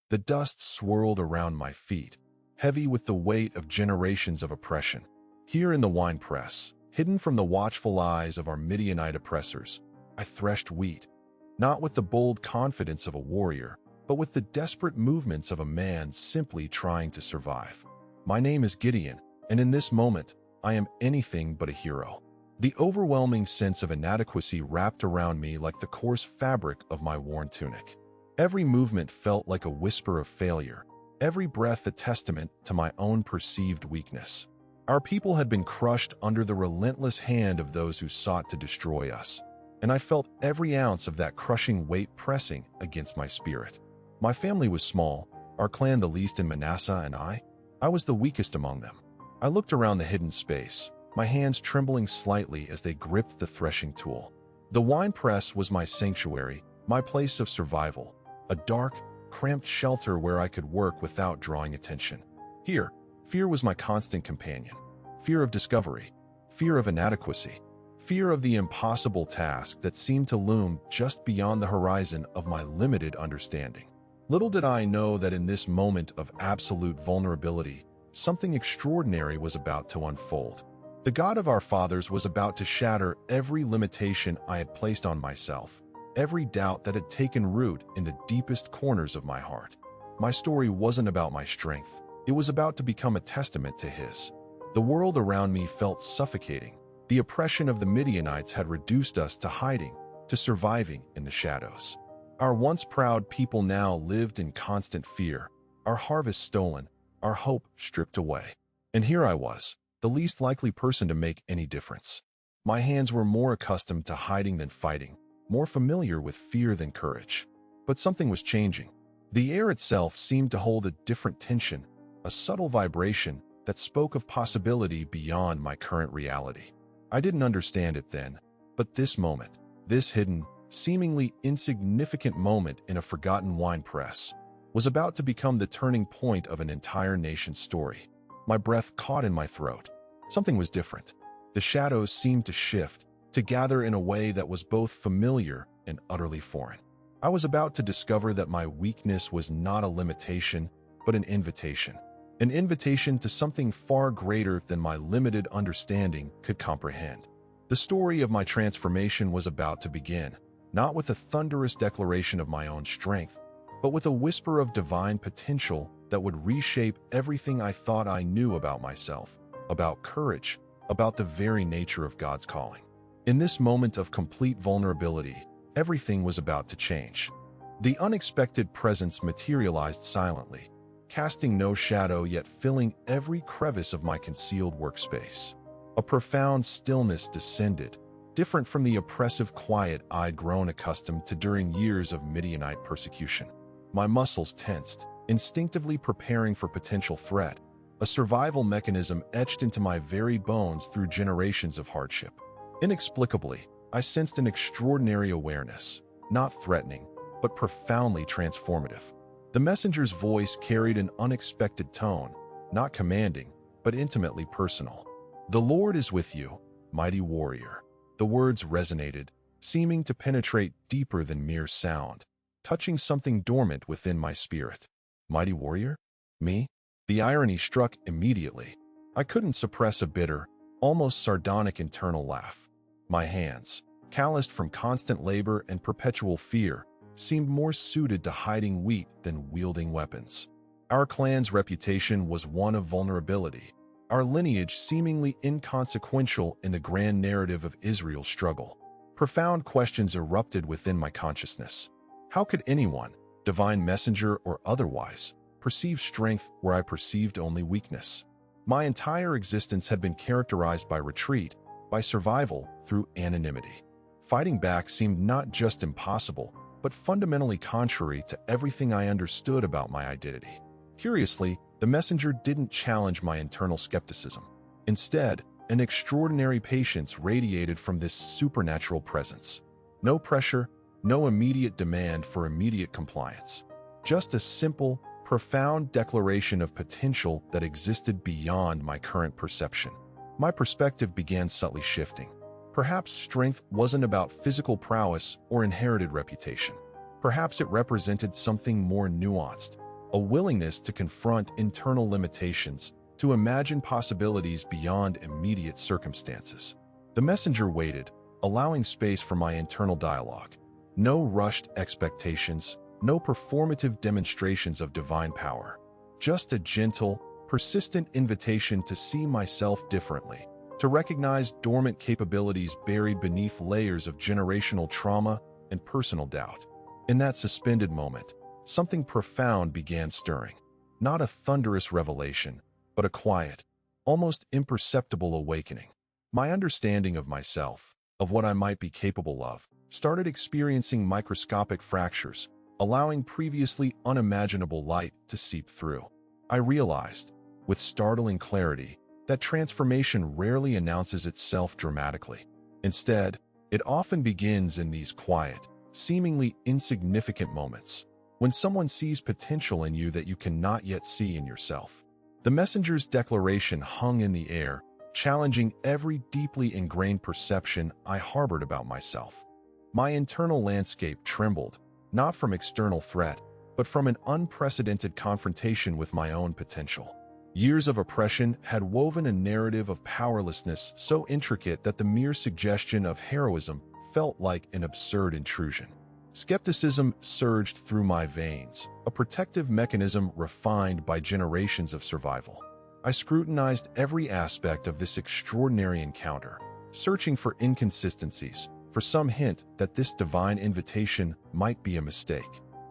The dust swirled around my feet, heavy with the weight of generations of oppression. Here in the winepress, hidden from the watchful eyes of our Midianite oppressors, I threshed wheat, not with the bold confidence of a warrior, but with the desperate movements of a man simply trying to survive. My name is Gideon, and in this moment, I am anything but a hero. The overwhelming sense of inadequacy wrapped around me like the coarse fabric of my worn tunic. Every movement felt like a whisper of failure, every breath a testament to my own perceived weakness. Our people had been crushed under the relentless hand of those who sought to destroy us, and I felt every ounce of that crushing weight pressing against my spirit. My family was small, our clan the least in Manasseh, and I was the weakest among them. I looked around the hidden space, my hands trembling slightly as they gripped the threshing tool. The winepress was my sanctuary, my place of survival, a dark, cramped shelter where I could work without drawing attention. Here, fear was my constant companion. Fear of discovery, fear of inadequacy, fear of the impossible task that seemed to loom just beyond the horizon of my limited understanding. Little did I know that in this moment of absolute vulnerability, something extraordinary was about to unfold. The God of our fathers was about to shatter every limitation I had placed on myself, every doubt that had taken root in the deepest corners of my heart. My story wasn't about my strength. It was about to become a testament to His. The world around me felt suffocating. The oppression of the Midianites had reduced us to hiding, to surviving in the shadows. Our once proud people now lived in constant fear, our harvest stolen, our hope stripped away. And here I was, the least likely person to make any difference. My hands were more accustomed to hiding than fighting, more familiar with fear than courage. But something was changing. The air itself seemed to hold a different tension, a subtle vibration that spoke of possibility beyond my current reality. I didn't understand it then, but this moment, this hidden, seemingly insignificant moment in a forgotten winepress, was about to become the turning point of an entire nation's story. My breath caught in my throat. Something was different. The shadows seemed to shift, to gather in a way that was both familiar and utterly foreign. I was about to discover that my weakness was not a limitation, but an invitation to something far greater than my limited understanding could comprehend. The story of my transformation was about to begin, not with a thunderous declaration of my own strength, but with a whisper of divine potential that would reshape everything I thought I knew about myself, about courage, about the very nature of God's calling. In this moment of complete vulnerability, everything was about to change. The unexpected presence materialized silently, casting no shadow yet filling every crevice of my concealed workspace. A profound stillness descended, different from the oppressive quiet I'd grown accustomed to during years of Midianite persecution. My muscles tensed, instinctively preparing for potential threat, a survival mechanism etched into my very bones through generations of hardship. Inexplicably, I sensed an extraordinary awareness, not threatening, but profoundly transformative. The messenger's voice carried an unexpected tone, not commanding, but intimately personal. "The Lord is with you, mighty warrior." The words resonated, seeming to penetrate deeper than mere sound, touching something dormant within my spirit. Mighty warrior? Me? The irony struck immediately. I couldn't suppress a bitter, almost sardonic internal laugh. My hands, calloused from constant labor and perpetual fear, seemed more suited to hiding wheat than wielding weapons. Our clan's reputation was one of vulnerability, our lineage seemingly inconsequential in the grand narrative of Israel's struggle. Profound questions erupted within my consciousness. How could anyone, divine messenger or otherwise, perceive strength where I perceived only weakness? My entire existence had been characterized by retreat, by survival through anonymity. Fighting back seemed not just impossible, but fundamentally contrary to everything I understood about my identity. Curiously, the messenger didn't challenge my internal skepticism. Instead, an extraordinary patience radiated from this supernatural presence. No pressure, no immediate demand for immediate compliance. Just a simple, profound declaration of potential that existed beyond my current perception. My perspective began subtly shifting. Perhaps strength wasn't about physical prowess or inherited reputation. Perhaps it represented something more nuanced, a willingness to confront internal limitations, to imagine possibilities beyond immediate circumstances. The messenger waited, allowing space for my internal dialogue. No rushed expectations, no performative demonstrations of divine power. Just a gentle, persistent invitation to see myself differently, to recognize dormant capabilities buried beneath layers of generational trauma and personal doubt. In that suspended moment, something profound began stirring. Not a thunderous revelation, but a quiet, almost imperceptible awakening. My understanding of myself, of what I might be capable of, started experiencing microscopic fractures, allowing previously unimaginable light to seep through. I realized, with startling clarity, that transformation rarely announces itself dramatically. Instead, it often begins in these quiet, seemingly insignificant moments, when someone sees potential in you that you cannot yet see in yourself. The messenger's declaration hung in the air, challenging every deeply ingrained perception I harbored about myself. My internal landscape trembled, not from external threat, but from an unprecedented confrontation with my own potential. Years of oppression had woven a narrative of powerlessness so intricate that the mere suggestion of heroism felt like an absurd intrusion. Skepticism surged through my veins, a protective mechanism refined by generations of survival. I scrutinized every aspect of this extraordinary encounter, searching for inconsistencies, for some hint that this divine invitation might be a mistake.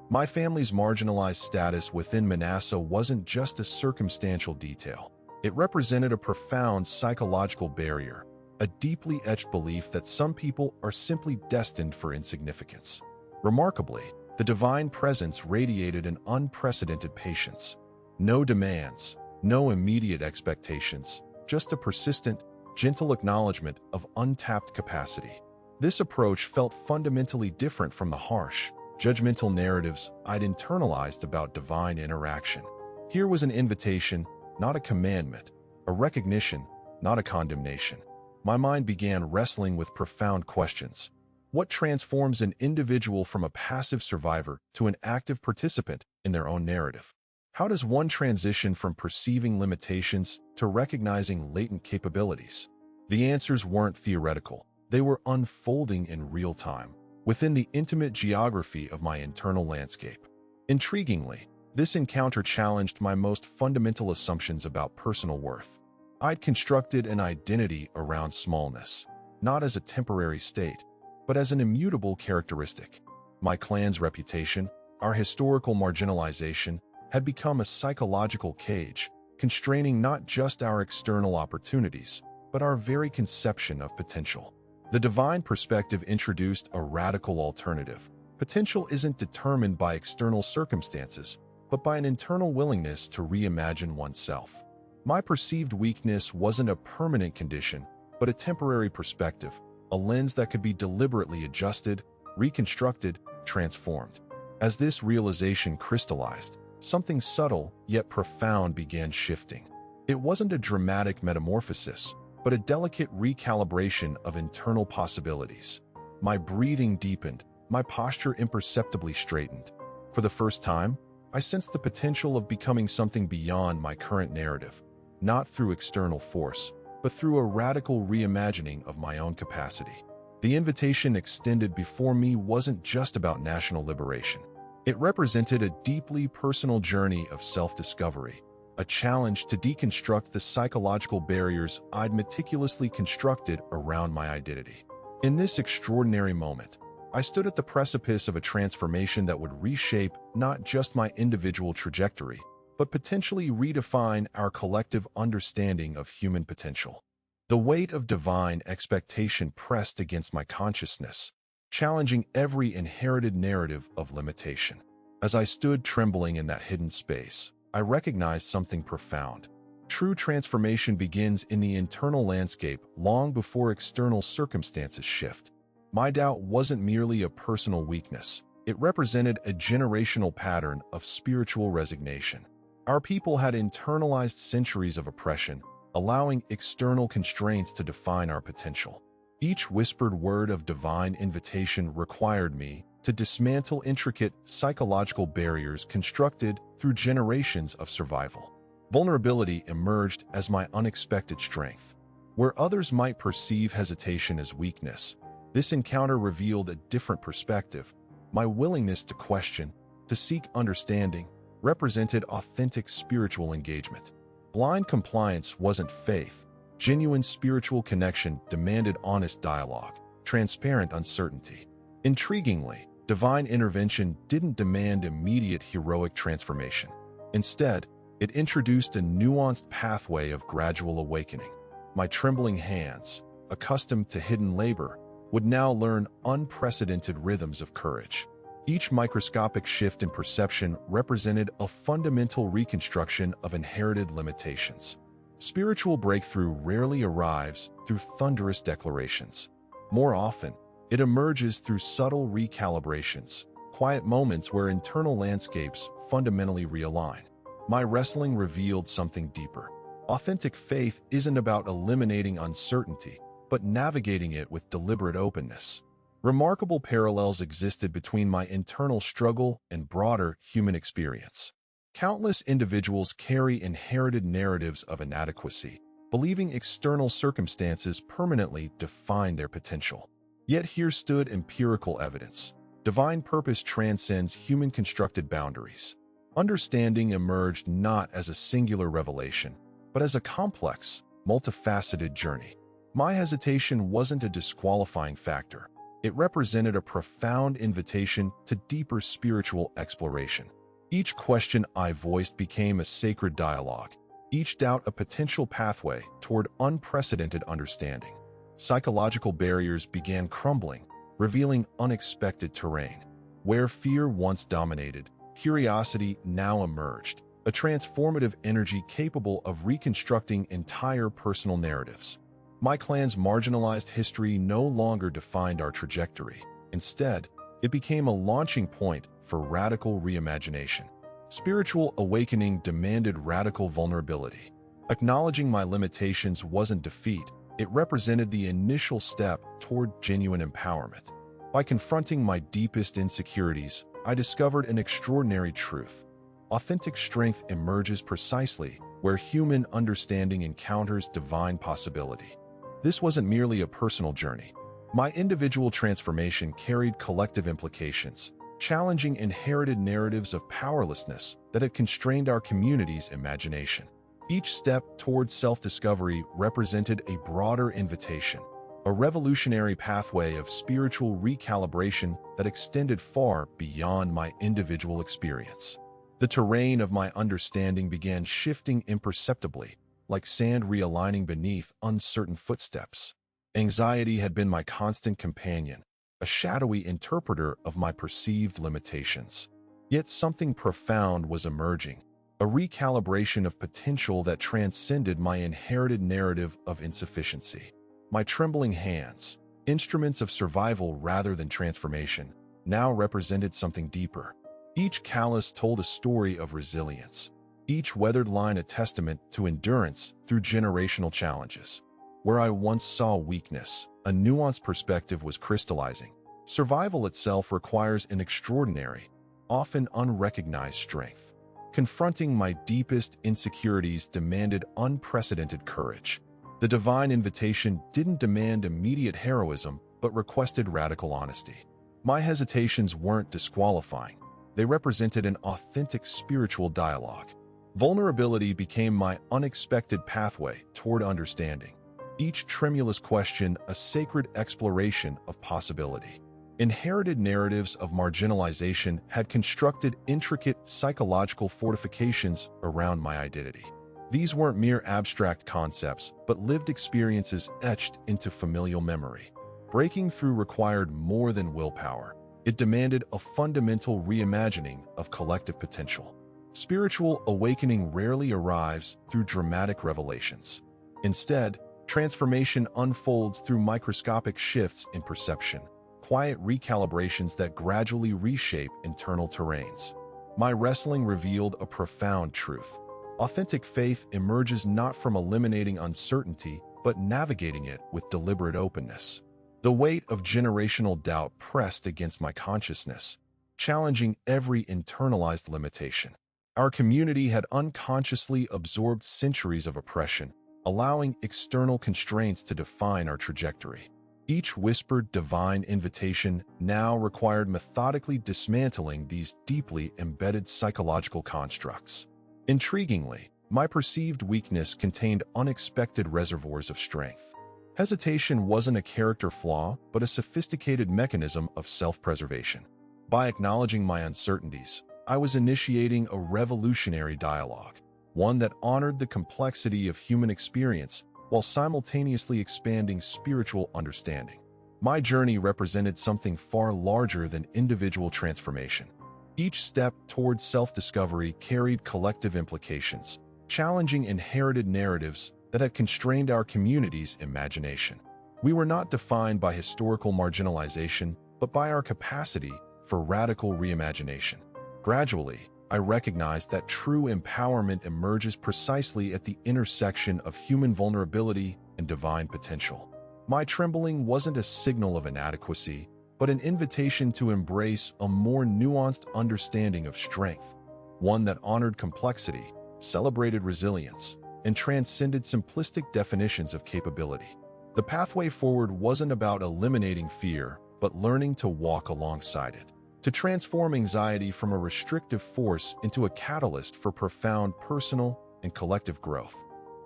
My family's marginalized status within Manasseh wasn't just a circumstantial detail. It represented a profound psychological barrier, a deeply etched belief that some people are simply destined for insignificance. Remarkably, the divine presence radiated an unprecedented patience. No demands, no immediate expectations, just a persistent, gentle acknowledgement of untapped capacity. This approach felt fundamentally different from the harsh, judgmental narratives I'd internalized about divine interaction. Here was an invitation, not a commandment, a recognition, not a condemnation. My mind began wrestling with profound questions. What transforms an individual from a passive survivor to an active participant in their own narrative? How does one transition from perceiving limitations to recognizing latent capabilities? The answers weren't theoretical. They were unfolding in real time, within the intimate geography of my internal landscape. Intriguingly, this encounter challenged my most fundamental assumptions about personal worth. I'd constructed an identity around smallness, not as a temporary state, but as an immutable characteristic. My clan's reputation, our historical marginalization, had become a psychological cage, constraining not just our external opportunities, but our very conception of potential. The divine perspective introduced a radical alternative. Potential isn't determined by external circumstances, but by an internal willingness to reimagine oneself. My perceived weakness wasn't a permanent condition, but a temporary perspective, a lens that could be deliberately adjusted, reconstructed, transformed. As this realization crystallized, something subtle yet profound began shifting. It wasn't a dramatic metamorphosis, but a delicate recalibration of internal possibilities. My breathing deepened, my posture imperceptibly straightened. For the first time, I sensed the potential of becoming something beyond my current narrative, not through external force, but through a radical reimagining of my own capacity. The invitation extended before me wasn't just about national liberation. It represented a deeply personal journey of self-discovery, a challenge to deconstruct the psychological barriers I'd meticulously constructed around my identity. In this extraordinary moment, I stood at the precipice of a transformation that would reshape not just my individual trajectory, but potentially redefine our collective understanding of human potential. The weight of divine expectation pressed against my consciousness, challenging every inherited narrative of limitation. As I stood trembling in that hidden space, I recognized something profound. True transformation begins in the internal landscape long before external circumstances shift. My doubt wasn't merely a personal weakness. It represented a generational pattern of spiritual resignation. Our people had internalized centuries of oppression, allowing external constraints to define our potential. Each whispered word of divine invitation required me to dismantle intricate psychological barriers constructed through generations of survival. Vulnerability emerged as my unexpected strength. Where others might perceive hesitation as weakness, this encounter revealed a different perspective. My willingness to question, to seek understanding, represented authentic spiritual engagement. Blind compliance wasn't faith. Genuine spiritual connection demanded honest dialogue, transparent uncertainty. Intriguingly, divine intervention didn't demand immediate heroic transformation. Instead, it introduced a nuanced pathway of gradual awakening. My trembling hands, accustomed to hidden labor, would now learn unprecedented rhythms of courage. Each microscopic shift in perception represented a fundamental reconstruction of inherited limitations. Spiritual breakthrough rarely arrives through thunderous declarations. More often, it emerges through subtle recalibrations, quiet moments where internal landscapes fundamentally realign. My wrestling revealed something deeper. Authentic faith isn't about eliminating uncertainty, but navigating it with deliberate openness. Remarkable parallels existed between my internal struggle and broader human experience. Countless individuals carry inherited narratives of inadequacy, believing external circumstances permanently define their potential. Yet here stood empirical evidence. Divine purpose transcends human-constructed boundaries. Understanding emerged not as a singular revelation, but as a complex, multifaceted journey. My hesitation wasn't a disqualifying factor. It represented a profound invitation to deeper spiritual exploration. Each question I voiced became a sacred dialogue, each doubt a potential pathway toward unprecedented understanding. Psychological barriers began crumbling, revealing unexpected terrain. Where fear once dominated, curiosity now emerged, a transformative energy capable of reconstructing entire personal narratives. My clan's marginalized history no longer defined our trajectory. Instead, it became a launching point for radical reimagination. Spiritual awakening demanded radical vulnerability. Acknowledging my limitations wasn't defeat, it represented the initial step toward genuine empowerment. By confronting my deepest insecurities, I discovered an extraordinary truth. Authentic strength emerges precisely where human understanding encounters divine possibility. This wasn't merely a personal journey. My individual transformation carried collective implications, challenging inherited narratives of powerlessness that had constrained our community's imagination. Each step toward self-discovery represented a broader invitation, a revolutionary pathway of spiritual recalibration that extended far beyond my individual experience. The terrain of my understanding began shifting imperceptibly, like sand realigning beneath uncertain footsteps. Anxiety had been my constant companion, a shadowy interpreter of my perceived limitations. Yet something profound was emerging, a recalibration of potential that transcended my inherited narrative of insufficiency. My trembling hands, instruments of survival rather than transformation, now represented something deeper. Each callus told a story of resilience, each weathered line a testament to endurance through generational challenges. Where I once saw weakness, a nuanced perspective was crystallizing. Survival itself requires an extraordinary, often unrecognized strength. Confronting my deepest insecurities demanded unprecedented courage. The divine invitation didn't demand immediate heroism, but requested radical honesty. My hesitations weren't disqualifying. They represented an authentic spiritual dialogue. Vulnerability became my unexpected pathway toward understanding. Each tremulous question a sacred exploration of possibility. Inherited narratives of marginalization had constructed intricate psychological fortifications around my identity. These weren't mere abstract concepts, but lived experiences etched into familial memory. Breaking through required more than willpower. It demanded a fundamental reimagining of collective potential. Spiritual awakening rarely arrives through dramatic revelations. Instead, transformation unfolds through microscopic shifts in perception, quiet recalibrations that gradually reshape internal terrains. My wrestling revealed a profound truth. Authentic faith emerges not from eliminating uncertainty, but navigating it with deliberate openness. The weight of generational doubt pressed against my consciousness, challenging every internalized limitation. Our community had unconsciously absorbed centuries of oppression, allowing external constraints to define our trajectory. Each whispered divine invitation now required methodically dismantling these deeply embedded psychological constructs. Intriguingly, my perceived weakness contained unexpected reservoirs of strength. Hesitation wasn't a character flaw, but a sophisticated mechanism of self-preservation. By acknowledging my uncertainties, I was initiating a revolutionary dialogue, one that honored the complexity of human experience while simultaneously expanding spiritual understanding. My journey represented something far larger than individual transformation. Each step towards self-discovery carried collective implications, challenging inherited narratives that had constrained our community's imagination. We were not defined by historical marginalization, but by our capacity for radical reimagination. Gradually, I recognized that true empowerment emerges precisely at the intersection of human vulnerability and divine potential. My trembling wasn't a signal of inadequacy, but an invitation to embrace a more nuanced understanding of strength, one that honored complexity, celebrated resilience, and transcended simplistic definitions of capability. The pathway forward wasn't about eliminating fear, but learning to walk alongside it, to transform anxiety from a restrictive force into a catalyst for profound personal and collective growth.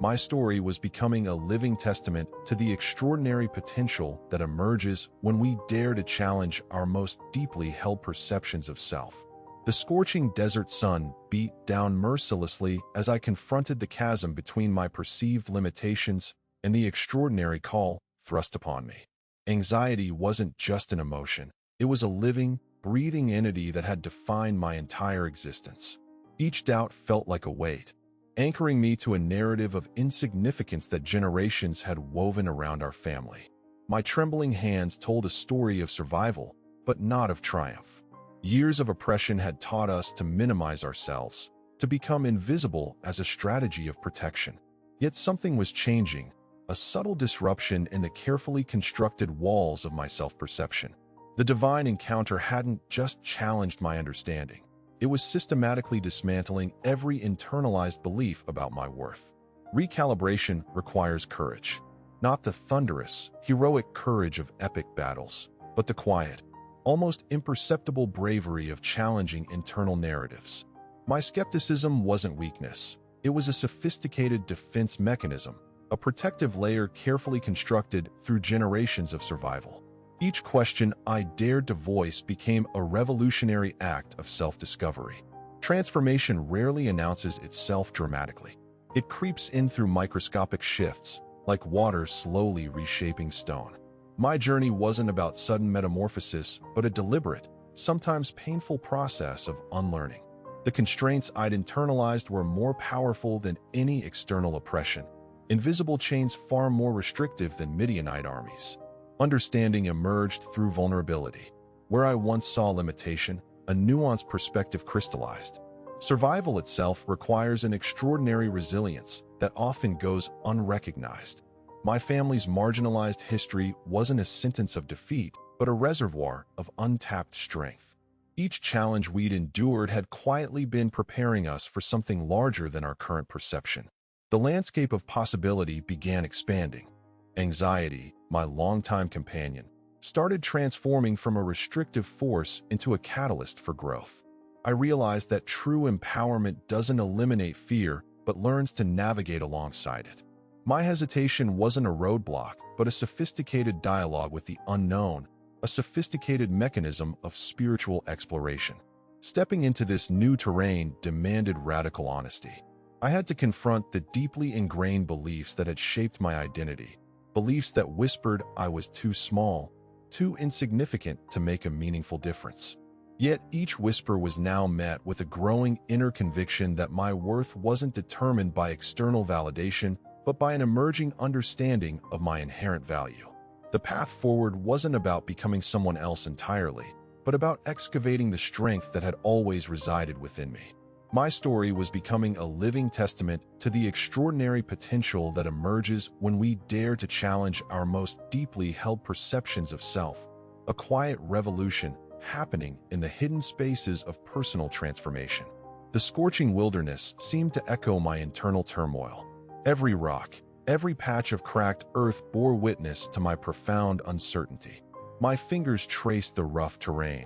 My story was becoming a living testament to the extraordinary potential that emerges when we dare to challenge our most deeply held perceptions of self. The scorching desert sun beat down mercilessly as I confronted the chasm between my perceived limitations and the extraordinary call thrust upon me. Anxiety wasn't just an emotion. It was a living, breathing entity that had defined my entire existence. Each doubt felt like a weight, anchoring me to a narrative of insignificance that generations had woven around our family. My trembling hands told a story of survival, but not of triumph. Years of oppression had taught us to minimize ourselves, to become invisible as a strategy of protection. Yet something was changing, a subtle disruption in the carefully constructed walls of my self-perception. The divine encounter hadn't just challenged my understanding. It was systematically dismantling every internalized belief about my worth. Recalibration requires courage. Not the thunderous, heroic courage of epic battles, but the quiet, almost imperceptible bravery of challenging internal narratives. My skepticism wasn't weakness. It was a sophisticated defense mechanism, a protective layer carefully constructed through generations of survival. Each question I dared to voice became a revolutionary act of self-discovery. Transformation rarely announces itself dramatically. It creeps in through microscopic shifts, like water slowly reshaping stone. My journey wasn't about sudden metamorphosis, but a deliberate, sometimes painful process of unlearning. The constraints I'd internalized were more powerful than any external oppression, invisible chains far more restrictive than Midianite armies. Understanding emerged through vulnerability. Where I once saw limitation, a nuanced perspective crystallized. Survival itself requires an extraordinary resilience that often goes unrecognized. My family's marginalized history wasn't a sentence of defeat, but a reservoir of untapped strength. Each challenge we'd endured had quietly been preparing us for something larger than our current perception. The landscape of possibility began expanding. Anxiety, my longtime companion, started transforming from a restrictive force into a catalyst for growth. I realized that true empowerment doesn't eliminate fear, but learns to navigate alongside it. My hesitation wasn't a roadblock, but a sophisticated dialogue with the unknown, a sophisticated mechanism of spiritual exploration. Stepping into this new terrain demanded radical honesty. I had to confront the deeply ingrained beliefs that had shaped my identity, beliefs that whispered I was too small, too insignificant to make a meaningful difference. Yet each whisper was now met with a growing inner conviction that my worth wasn't determined by external validation, but by an emerging understanding of my inherent value. The path forward wasn't about becoming someone else entirely, but about excavating the strength that had always resided within me. My story was becoming a living testament to the extraordinary potential that emerges when we dare to challenge our most deeply held perceptions of self, a quiet revolution happening in the hidden spaces of personal transformation. The scorching wilderness seemed to echo my internal turmoil. Every rock, every patch of cracked earth bore witness to my profound uncertainty. My fingers traced the rough terrain,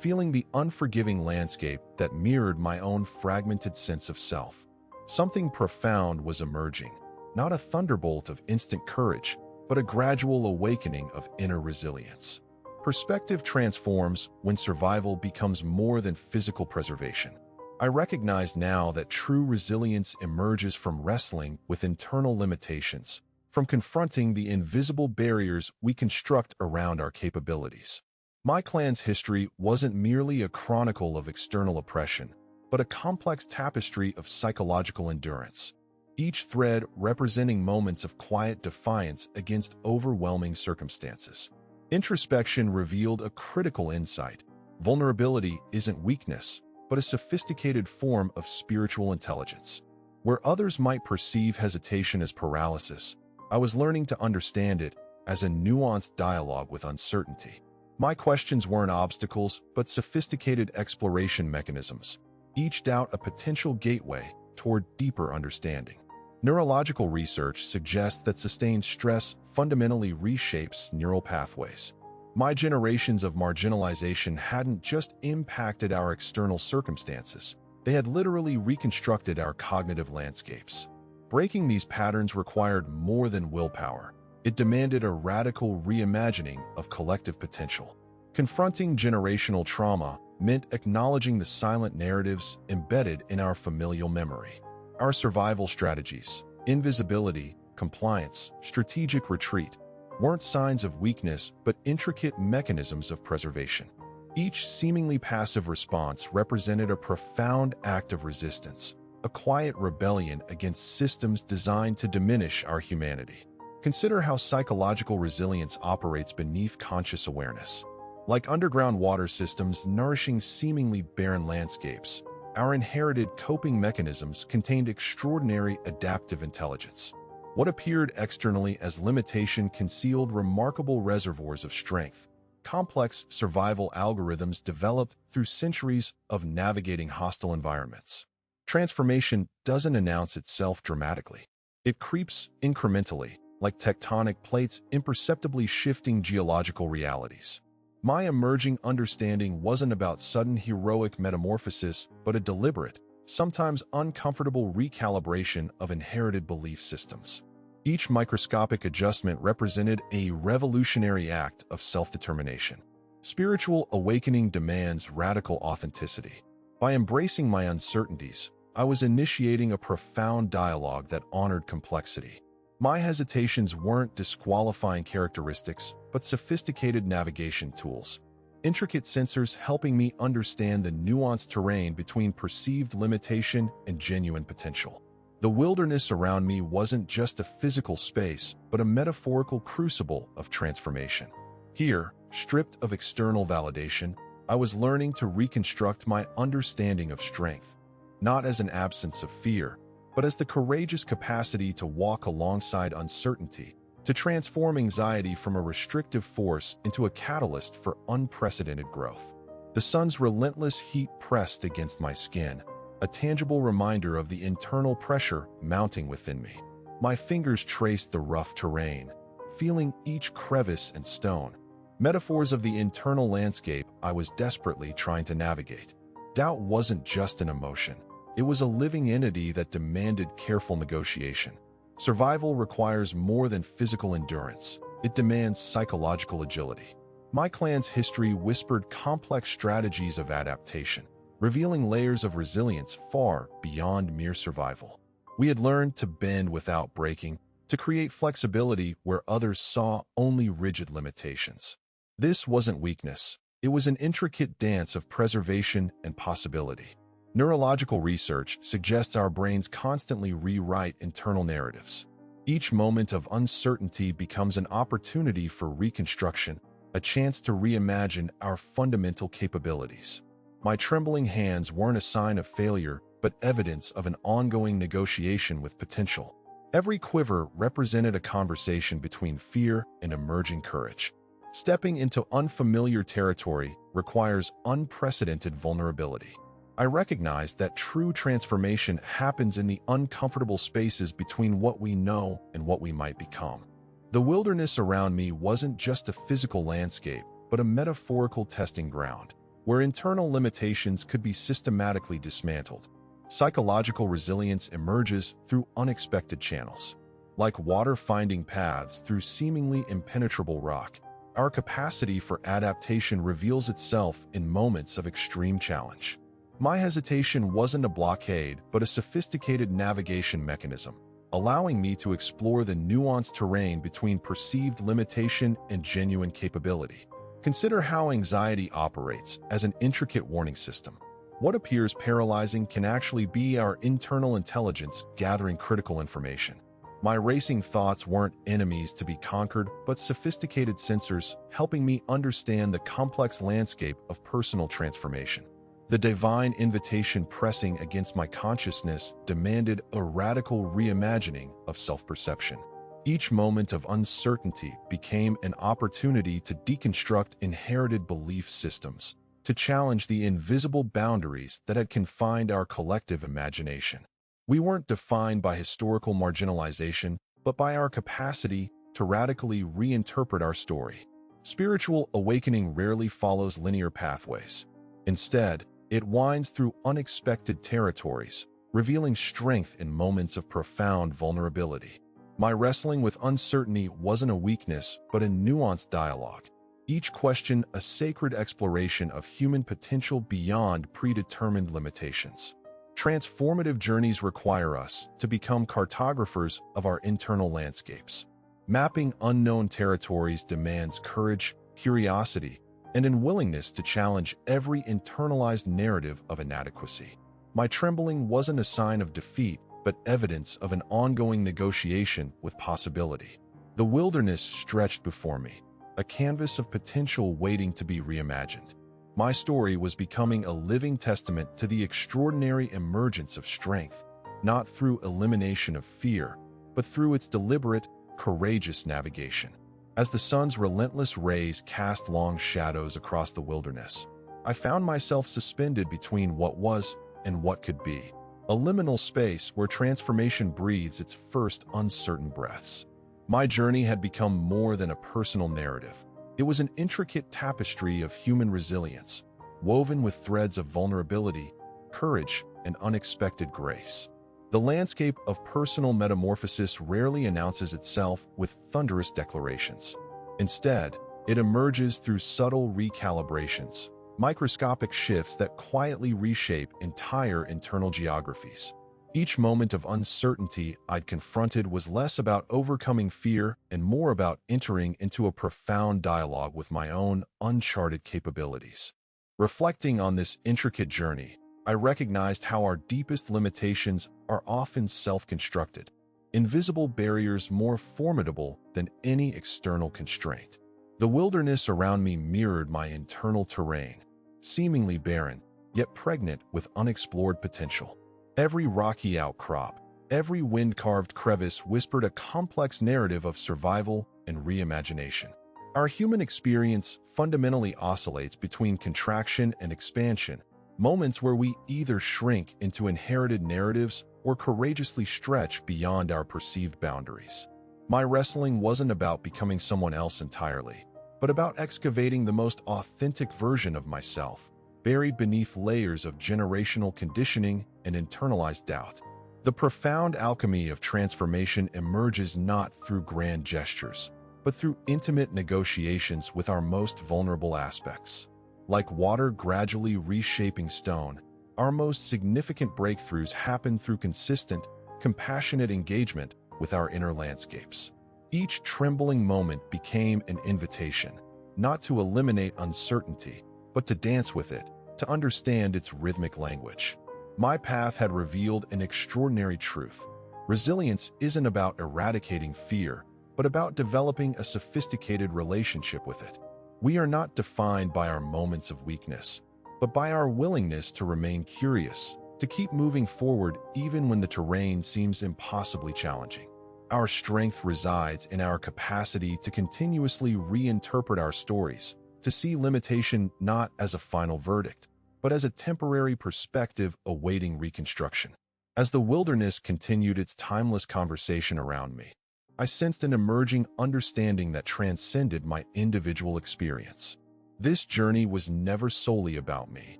feeling the unforgiving landscape that mirrored my own fragmented sense of self. Something profound was emerging, not a thunderbolt of instant courage, but a gradual awakening of inner resilience. Perspective transforms when survival becomes more than physical preservation. I recognize now that true resilience emerges from wrestling with internal limitations, from confronting the invisible barriers we construct around our capabilities. My clan's history wasn't merely a chronicle of external oppression, but a complex tapestry of psychological endurance, each thread representing moments of quiet defiance against overwhelming circumstances. Introspection revealed a critical insight. Vulnerability isn't weakness, but a sophisticated form of spiritual intelligence. Where others might perceive hesitation as paralysis, I was learning to understand it as a nuanced dialogue with uncertainty. My questions weren't obstacles, but sophisticated exploration mechanisms, each doubt a potential gateway toward deeper understanding. Neurological research suggests that sustained stress fundamentally reshapes neural pathways. My generations of marginalization hadn't just impacted our external circumstances, they had literally reconstructed our cognitive landscapes. Breaking these patterns required more than willpower. It demanded a radical reimagining of collective potential. Confronting generational trauma meant acknowledging the silent narratives embedded in our familial memory. Our survival strategies, invisibility, compliance, strategic retreat, weren't signs of weakness but intricate mechanisms of preservation. Each seemingly passive response represented a profound act of resistance, a quiet rebellion against systems designed to diminish our humanity. Consider how psychological resilience operates beneath conscious awareness. Like underground water systems nourishing seemingly barren landscapes, our inherited coping mechanisms contained extraordinary adaptive intelligence. What appeared externally as limitation concealed remarkable reservoirs of strength, complex survival algorithms developed through centuries of navigating hostile environments. Transformation doesn't announce itself dramatically. It creeps incrementally, like tectonic plates imperceptibly shifting geological realities. My emerging understanding wasn't about sudden heroic metamorphosis, but a deliberate, sometimes uncomfortable recalibration of inherited belief systems. Each microscopic adjustment represented a revolutionary act of self-determination. Spiritual awakening demands radical authenticity. By embracing my uncertainties, I was initiating a profound dialogue that honored complexity. My hesitations weren't disqualifying characteristics, but sophisticated navigation tools. Intricate sensors helping me understand the nuanced terrain between perceived limitation and genuine potential. The wilderness around me wasn't just a physical space, but a metaphorical crucible of transformation. Here, stripped of external validation, I was learning to reconstruct my understanding of strength, not as an absence of fear, but as the courageous capacity to walk alongside uncertainty, to transform anxiety from a restrictive force into a catalyst for unprecedented growth. The sun's relentless heat pressed against my skin, a tangible reminder of the internal pressure mounting within me. My fingers traced the rough terrain, feeling each crevice and stone, metaphors of the internal landscape I was desperately trying to navigate. Doubt wasn't just an emotion. It was a living entity that demanded careful negotiation. Survival requires more than physical endurance. It demands psychological agility. My clan's history whispered complex strategies of adaptation, revealing layers of resilience far beyond mere survival. We had learned to bend without breaking, to create flexibility where others saw only rigid limitations. This wasn't weakness. It was an intricate dance of preservation and possibility. Neurological research suggests our brains constantly rewrite internal narratives. Each moment of uncertainty becomes an opportunity for reconstruction, a chance to reimagine our fundamental capabilities. My trembling hands weren't a sign of failure, but evidence of an ongoing negotiation with potential. Every quiver represented a conversation between fear and emerging courage. Stepping into unfamiliar territory requires unprecedented vulnerability. I recognized that true transformation happens in the uncomfortable spaces between what we know and what we might become. The wilderness around me wasn't just a physical landscape, but a metaphorical testing ground, where internal limitations could be systematically dismantled. Psychological resilience emerges through unexpected channels. Like water finding paths through seemingly impenetrable rock, our capacity for adaptation reveals itself in moments of extreme challenge. My hesitation wasn't a blockade, but a sophisticated navigation mechanism, allowing me to explore the nuanced terrain between perceived limitation and genuine capability. Consider how anxiety operates as an intricate warning system. What appears paralyzing can actually be our internal intelligence gathering critical information. My racing thoughts weren't enemies to be conquered, but sophisticated sensors helping me understand the complex landscape of personal transformation. The divine invitation pressing against my consciousness demanded a radical reimagining of self-perception. Each moment of uncertainty became an opportunity to deconstruct inherited belief systems, to challenge the invisible boundaries that had confined our collective imagination. We weren't defined by historical marginalization, but by our capacity to radically reinterpret our story. Spiritual awakening rarely follows linear pathways. Instead, it winds through unexpected territories, revealing strength in moments of profound vulnerability. My wrestling with uncertainty wasn't a weakness, but a nuanced dialogue. Each question a sacred exploration of human potential beyond predetermined limitations. Transformative journeys require us to become cartographers of our internal landscapes. Mapping unknown territories demands courage, curiosity, and a willingness to challenge every internalized narrative of inadequacy. My trembling wasn't a sign of defeat, but evidence of an ongoing negotiation with possibility. The wilderness stretched before me, a canvas of potential waiting to be reimagined. My story was becoming a living testament to the extraordinary emergence of strength, not through elimination of fear, but through its deliberate, courageous navigation. As the sun's relentless rays cast long shadows across the wilderness, I found myself suspended between what was and what could be, a liminal space where transformation breathes its first uncertain breaths. My journey had become more than a personal narrative. It was an intricate tapestry of human resilience, woven with threads of vulnerability, courage, and unexpected grace. The landscape of personal metamorphosis rarely announces itself with thunderous declarations. Instead, it emerges through subtle recalibrations, microscopic shifts that quietly reshape entire internal geographies. Each moment of uncertainty I'd confronted was less about overcoming fear and more about entering into a profound dialogue with my own uncharted capabilities. Reflecting on this intricate journey, I recognized how our deepest limitations are often self-constructed, invisible barriers more formidable than any external constraint. The wilderness around me mirrored my internal terrain, seemingly barren, yet pregnant with unexplored potential. Every rocky outcrop, every wind-carved crevice whispered a complex narrative of survival and reimagination. Our human experience fundamentally oscillates between contraction and expansion, moments where we either shrink into inherited narratives or courageously stretch beyond our perceived boundaries. My wrestling wasn't about becoming someone else entirely, but about excavating the most authentic version of myself, buried beneath layers of generational conditioning and internalized doubt. The profound alchemy of transformation emerges not through grand gestures, but through intimate negotiations with our most vulnerable aspects. Like water gradually reshaping stone, our most significant breakthroughs happen through consistent, compassionate engagement with our inner landscapes. Each trembling moment became an invitation, not to eliminate uncertainty, but to dance with it, to understand its rhythmic language. My path had revealed an extraordinary truth. Resilience isn't about eradicating fear, but about developing a sophisticated relationship with it. We are not defined by our moments of weakness, but by our willingness to remain curious, to keep moving forward even when the terrain seems impossibly challenging. Our strength resides in our capacity to continuously reinterpret our stories, to see limitation not as a final verdict, but as a temporary perspective awaiting reconstruction. As the wilderness continued its timeless conversation around me, I sensed an emerging understanding that transcended my individual experience. This journey was never solely about me.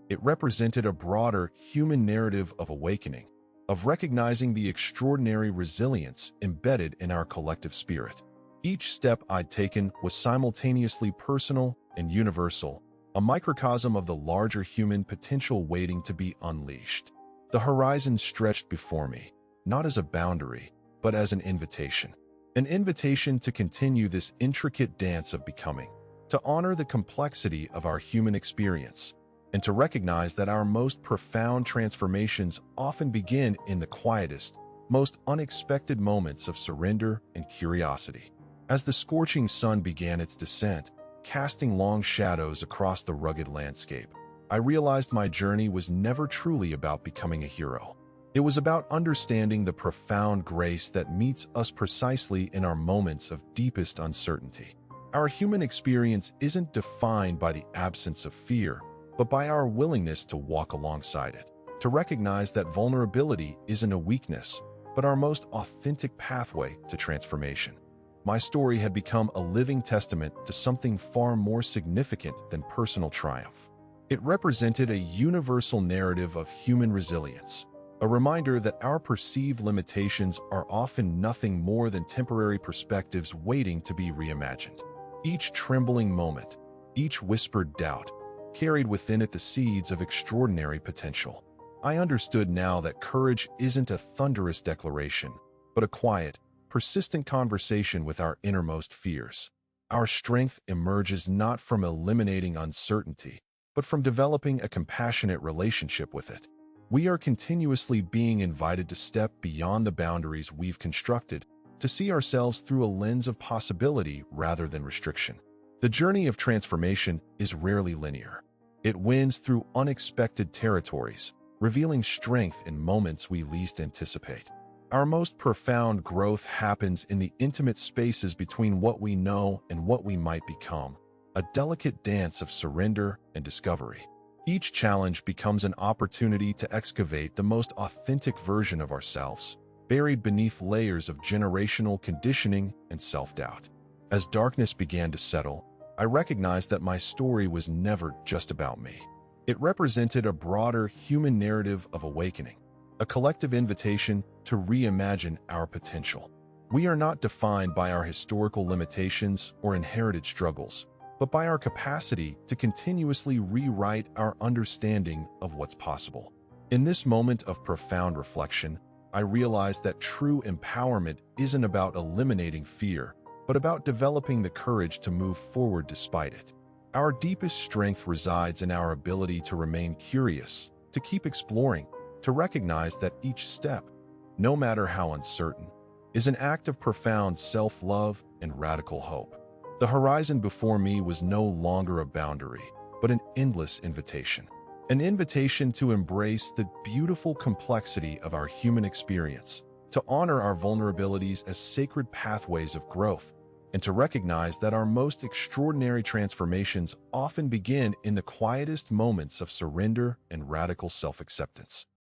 It represented a broader human narrative of awakening, of recognizing the extraordinary resilience embedded in our collective spirit. Each step I'd taken was simultaneously personal and universal, a microcosm of the larger human potential waiting to be unleashed. The horizon stretched before me, not as a boundary, but as an invitation to continue this intricate dance of becoming, to honor the complexity of our human experience, and to recognize that our most profound transformations often begin in the quietest, most unexpected moments of surrender and curiosity. As the scorching sun began its descent, casting long shadows across the rugged landscape, I realized my journey was never truly about becoming a hero. It was about understanding the profound grace that meets us precisely in our moments of deepest uncertainty. Our human experience isn't defined by the absence of fear, but by our willingness to walk alongside it, to recognize that vulnerability isn't a weakness, but our most authentic pathway to transformation. My story had become a living testament to something far more significant than personal triumph. It represented a universal narrative of human resilience, a reminder that our perceived limitations are often nothing more than temporary perspectives waiting to be reimagined. Each trembling moment, each whispered doubt, carried within it the seeds of extraordinary potential. I understood now that courage isn't a thunderous declaration, but a quiet, persistent conversation with our innermost fears. Our strength emerges not from eliminating uncertainty, but from developing a compassionate relationship with it. We are continuously being invited to step beyond the boundaries we've constructed, to see ourselves through a lens of possibility rather than restriction. The journey of transformation is rarely linear. It wins through unexpected territories, revealing strength in moments we least anticipate. Our most profound growth happens in the intimate spaces between what we know and what we might become, a delicate dance of surrender and discovery. Each challenge becomes an opportunity to excavate the most authentic version of ourselves, buried beneath layers of generational conditioning and self-doubt. As darkness began to settle, I recognized that my story was never just about me. It represented a broader human narrative of awakening, a collective invitation to reimagine our potential. We are not defined by our historical limitations or inherited struggles, but by our capacity to continuously rewrite our understanding of what's possible. In this moment of profound reflection, I realized that true empowerment isn't about eliminating fear, but about developing the courage to move forward despite it. Our deepest strength resides in our ability to remain curious, to keep exploring, to recognize that each step, no matter how uncertain, is an act of profound self-love and radical hope. The horizon before me was no longer a boundary, but an endless invitation. An invitation to embrace the beautiful complexity of our human experience, to honor our vulnerabilities as sacred pathways of growth, and to recognize that our most extraordinary transformations often begin in the quietest moments of surrender and radical self-acceptance.